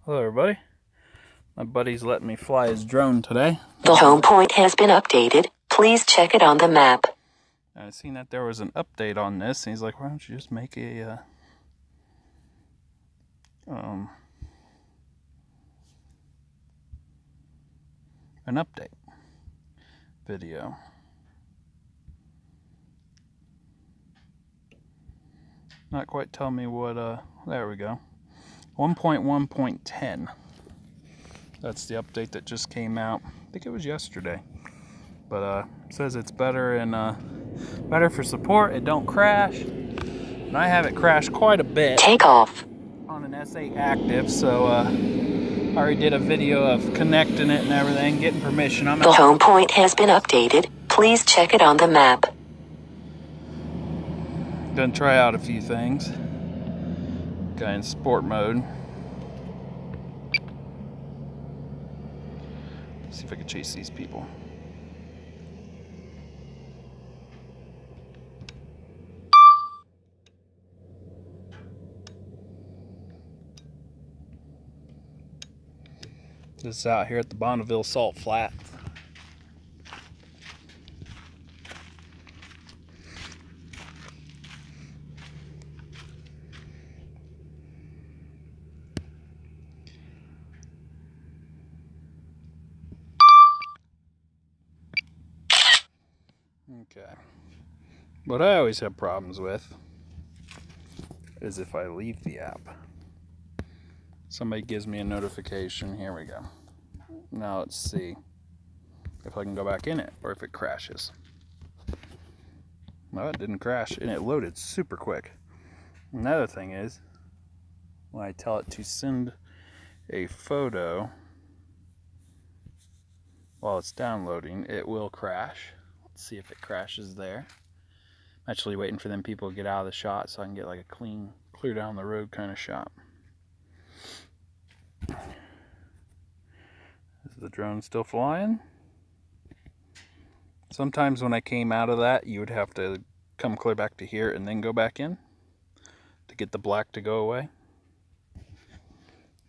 Hello everybody. My buddy's letting me fly his drone today. The home point has been updated. Please check it on the map. I seen that there was an update on this, and he's like, why don't you just make a an update video. Not quite telling me what, there we go. 1.1.10. That's the update that just came out. I think it was yesterday. But it says it's better and better for support. It don't crash. And I have it crash quite a bit. Take off. On an S8 Active, so I already did a video of connecting it and everything, getting permission. The home point has been updated. Please check it on the map. Gonna try out a few things. Guy in sport mode. See if I can chase these people. This is out here at the Bonneville Salt Flat. Okay. What I always have problems with is if I leave the app. Somebody gives me a notification. Here we go. Now let's see if I can go back in it or if it crashes. Well, it didn't crash and it loaded super quick. Another thing is, when I tell it to send a photo while it's downloading, it will crash. Let's see if it crashes there. I'm actually waiting for them people to get out of the shot so I can get like a clean, clear down the road kind of shot. Is the drone still flying? Sometimes when I came out of that, you would have to come clear back to here and then go back in to get the black to go away.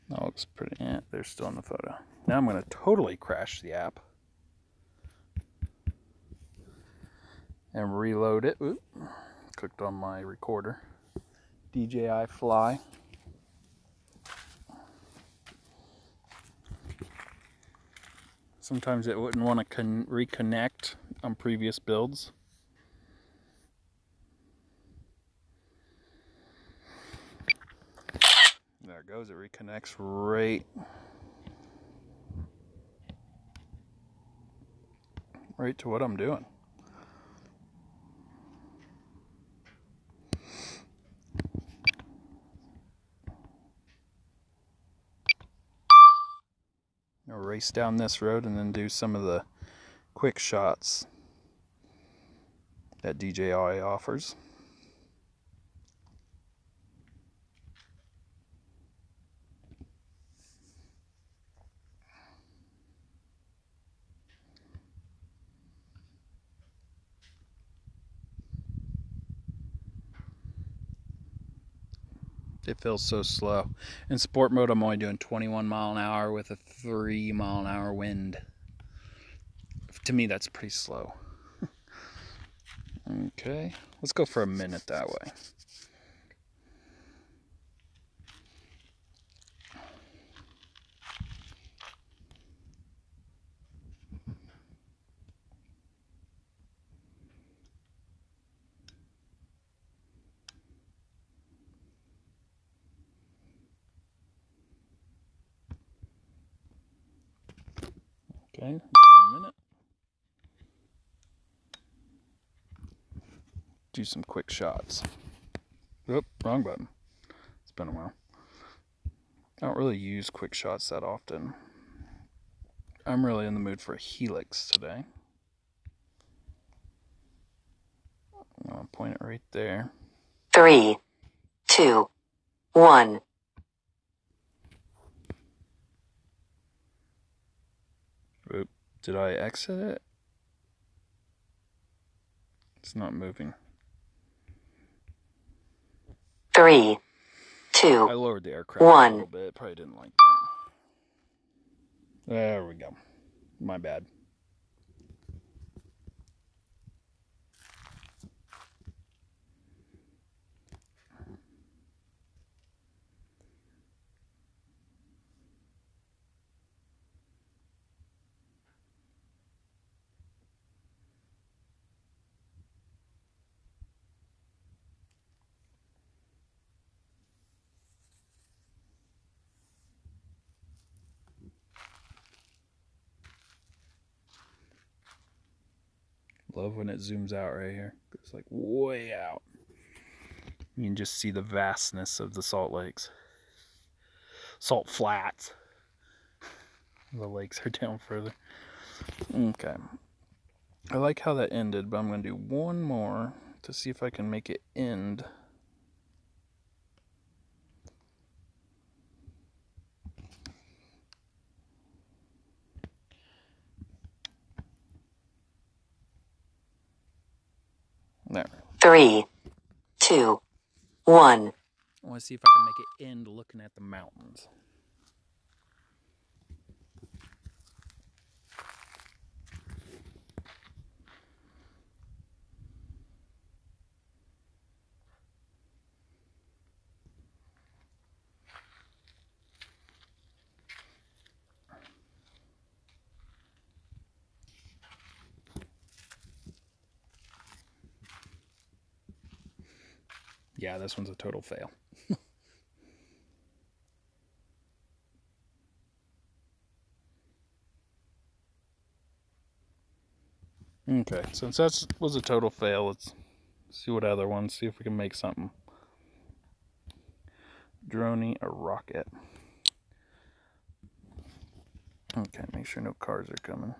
That looks pretty, yeah, they're still in the photo. Now I'm going to totally crash the app and reload it. Oop, clicked on my recorder. DJI Fly. Sometimes it wouldn't want to reconnect on previous builds. There it goes, it reconnects right to what I'm doing. I'll race down this road and then do some of the quick shots that DJI offers. It feels so slow. In sport mode, I'm only doing 21 mile an hour with a 3 mile an hour wind. To me, that's pretty slow. Okay, let's go for a minute that way. Okay, give it a minute. Do some quick shots. Oop, wrong button. It's been a while. I don't really use quick shots that often. I'm really in the mood for a helix today. I'm gonna point it right there. 3, 2, 1. Oop, did I exit it? It's not moving. 3, 2, I lowered the aircraft a 1. little bit. Probably didn't like that. There we go. My bad. Love when it zooms out right here. It's like way out. You can just see the vastness of the Salt Lakes. Salt Flats. The lakes are down further. Okay. I like how that ended, but I'm going to do one more to see if I can make it end. There. 3, 2, 1. I want to see if I can make it end looking at the mountains. Yeah, this one's a total fail. Okay, since that was a total fail, let's see what other ones, see if we can make something. Droney or rocket. Okay, make sure no cars are coming.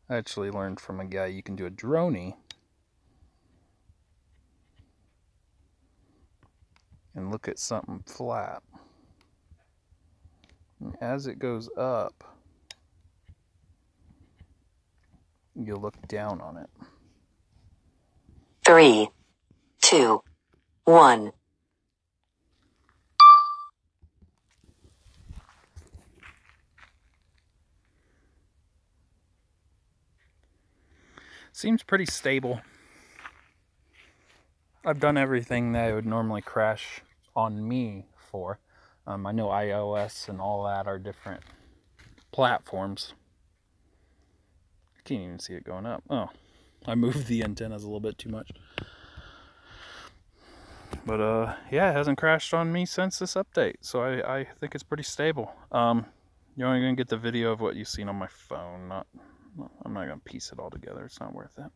I actually learned from a guy you can do a droney and look at something flat. And as it goes up, you look down on it. 3, 2, 1. Seems pretty stable. I've done everything that it would normally crash on me for. I know iOS and all that are different platforms. I can't even see it going up. Oh, I moved the antennas a little bit too much. But yeah, it hasn't crashed on me since this update, so I think it's pretty stable. You're only gonna get the video of what you've seen on my phone. I'm not gonna piece it all together. It's not worth it.